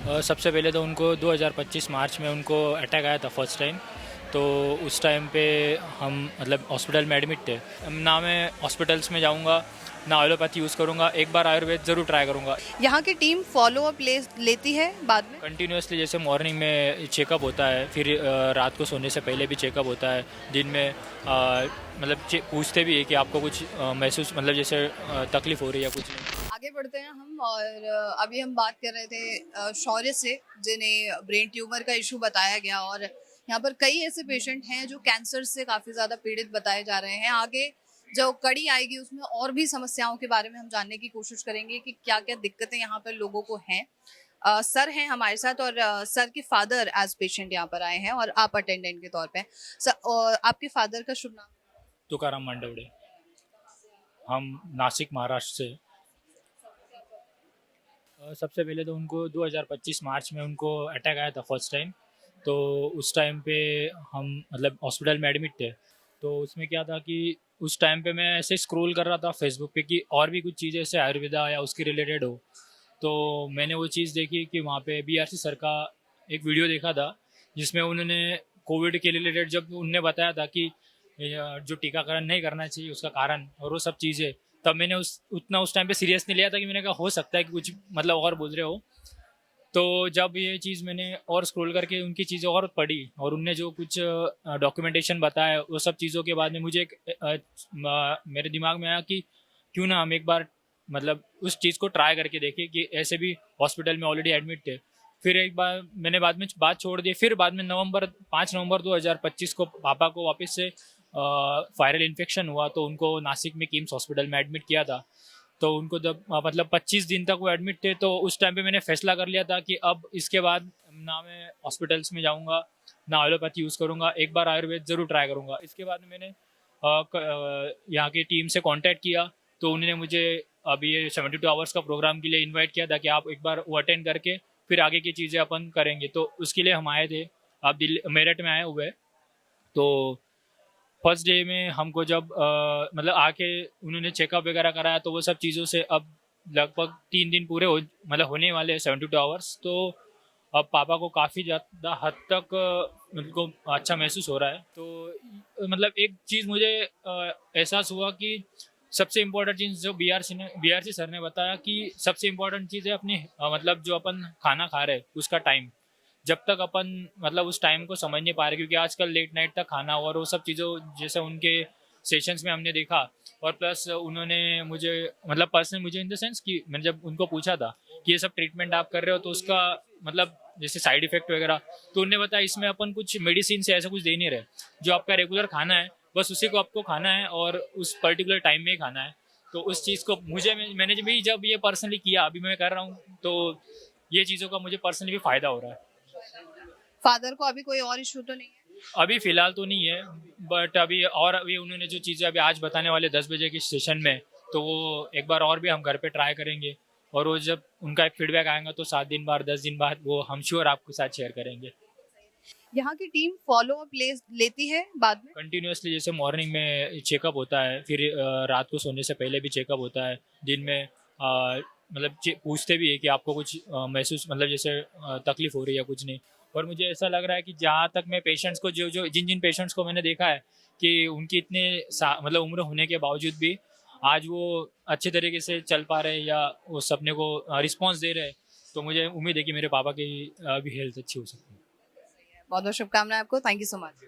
सबसे पहले तो उनको 2025 मार्च में उनको अटैक आया था फर्स्ट टाइम। तो उस टाइम पे हम मतलब हॉस्पिटल में एडमिट थे। ना मैं हॉस्पिटल्स में जाऊंगा ना एलोपैथी यूज़ करूंगा, एक बार आयुर्वेद ज़रूर ट्राई करूंगा। यहाँ की टीम फॉलो अप लेती है बाद में। कंटिन्यूसली जैसे मॉर्निंग में चेकअप होता है, फिर रात को सोने से पहले भी चेकअप होता है। दिन में मतलब पूछते भी है कि आपको कुछ महसूस मतलब जैसे तकलीफ़ हो रही है या कुछ नहीं। आगे बढ़ते हैं हम और अभी हम बात कर रहे थे शौर्य से, जिन्हें ब्रेन ट्यूमर का इशू बताया गया और यहाँ पर कई ऐसे पेशेंट हैं जो कैंसर से काफ़ी ज़्यादा पीड़ित बताए जा रहे हैं। आगे जो कड़ी आएगी उसमें और भी समस्याओं के बारे में हम जानने की कोशिश करेंगे कि क्या क्या दिक्कतें यहाँ पर लोगों को हैं। सर हैं हमारे साथ और सर के फादर एज पेशेंट यहाँ पर आए हैं और आप अटेंडेंट के तौर पे। सर, और आपके फादर का शुभ नाम? तुकाराम मांडवड़े। हम नासिक महाराष्ट्र से। सबसे पहले तो उनको 2025 मार्च में उनको अटैक आया था फर्स्ट टाइम। तो उस टाइम पे हम मतलब हॉस्पिटल में एडमिट थे। तो उसमें क्या था कि उस टाइम पे मैं ऐसे स्क्रॉल कर रहा था फेसबुक पे कि और भी कुछ चीज़ें जैसे आयुर्वेदा या उसकी रिलेटेड हो। तो मैंने वो चीज़ देखी कि वहाँ पे बीआरसी सर का एक वीडियो देखा था, जिसमें उन्होंने कोविड के रिलेटेड जब उनने बताया था कि जो टीकाकरण नहीं करना चाहिए उसका कारण और वो सब चीज़ें, तब मैंने उस टाइम पे सीरियस नहीं लिया था कि मैंने कहा हो सकता है कि कुछ मतलब और बोल रहे हो। तो जब ये चीज़ मैंने और स्क्रॉल करके उनकी चीज़ें और पढ़ी और उनने जो कुछ डॉक्यूमेंटेशन बताया वो सब चीज़ों के बाद में मुझे मेरे दिमाग में आया कि क्यों ना हम एक बार मतलब उस चीज़ को ट्राई करके देखें कि ऐसे भी हॉस्पिटल में ऑलरेडी एडमिट थे। फिर एक बार मैंने बाद में बात छोड़ दी। फिर बाद में 5 नवंबर 2025 को पापा को वापस से वायरल इन्फेक्शन हुआ, तो उनको नासिक में किम्स हॉस्पिटल में एडमिट किया था। तो उनको जब मतलब 25 दिन तक वो एडमिट थे, तो उस टाइम पे मैंने फैसला कर लिया था कि अब इसके बाद ना मैं हॉस्पिटल्स में जाऊंगा ना एलोपैथी यूज़ करूंगा, एक बार आयुर्वेद ज़रूर ट्राई करूंगा। इसके बाद में मैंने यहाँ की टीम से कांटेक्ट किया। तो उन्होंने मुझे अभी ये 72 आवर्स का प्रोग्राम के लिए इनवाइट किया था कि आप एक बार वो अटेंड करके फिर आगे की चीज़ें अपन करेंगे। तो उसके लिए हम आए थे। आप दिल्ली मेरठ में आए हुए हैं। तो फर्स्ट डे में हमको जब मतलब आके उन्होंने चेकअप वगैरह कराया, तो वो सब चीज़ों से अब लगभग 3 दिन पूरे हो मतलब होने वाले हैं 72 आवर्स। तो अब पापा को काफ़ी ज़्यादा हद तक उनको अच्छा महसूस हो रहा है। तो मतलब एक चीज़ मुझे एहसास हुआ कि सबसे इम्पोर्टेंट चीज़ जो बीआरसी सर ने बताया कि सबसे इम्पोर्टेंट चीज़ है अपनी मतलब जो अपन खाना खा रहे हैं उसका टाइम। जब तक अपन मतलब उस टाइम को समझ नहीं पा रहे, क्योंकि आजकल लेट नाइट तक खाना और वो सब चीज़ों जैसे उनके सेशंस में हमने देखा। और प्लस उन्होंने मुझे मतलब पर्सनल मुझे इन द सेंस कि मैंने जब उनको पूछा था कि ये सब ट्रीटमेंट आप कर रहे हो तो उसका मतलब जैसे साइड इफेक्ट वगैरह, तो उन्होंने बताया इसमें अपन कुछ मेडिसिन से ऐसा कुछ दे नहीं रहे। जो आपका रेगुलर खाना है बस उसी को आपको खाना है और उस पर्टिकुलर टाइम में ही खाना है। तो उस चीज़ को मैंने भी जब ये पर्सनली किया, अभी मैं कर रहा हूँ, तो ये चीज़ों का मुझे पर्सनली भी फ़ायदा हो रहा है। फादर को अभी कोई और इशू तो नहीं है? अभी फ़िलहाल तो नहीं है, बट अभी उन्होंने जो चीज़ें अभी आज बताने वाले 10 बजे की सेशन में, तो वो एक बार और भी हम घर पे ट्राई करेंगे। और वो जब उनका एक फीडबैक आएगा तो 7 दिन बाद 10 दिन बाद वो हम श्योर आपके साथ शेयर करेंगे। यहाँ की टीम फॉलो अप लेती है बाद में। कंटिन्यूसली जैसे मॉर्निंग में चेकअप होता है, फिर रात को सोने से पहले भी चेकअप होता है। दिन में मतलब पूछते भी है कि आपको कुछ महसूस मतलब जैसे तकलीफ़ हो रही है कुछ नहीं। और मुझे ऐसा लग रहा है कि जहाँ तक मैं पेशेंट्स को जो जो जिन जिन पेशेंट्स को मैंने देखा है कि उनकी इतने मतलब उम्र होने के बावजूद भी आज वो अच्छे तरीके से चल पा रहे हैं या वो सपने को रिस्पॉन्स दे रहे हैं। तो मुझे उम्मीद है कि मेरे पापा की भी हेल्थ अच्छी हो सकती है। बहुत बहुत शुभकामनाएं आपको। Thank you so much.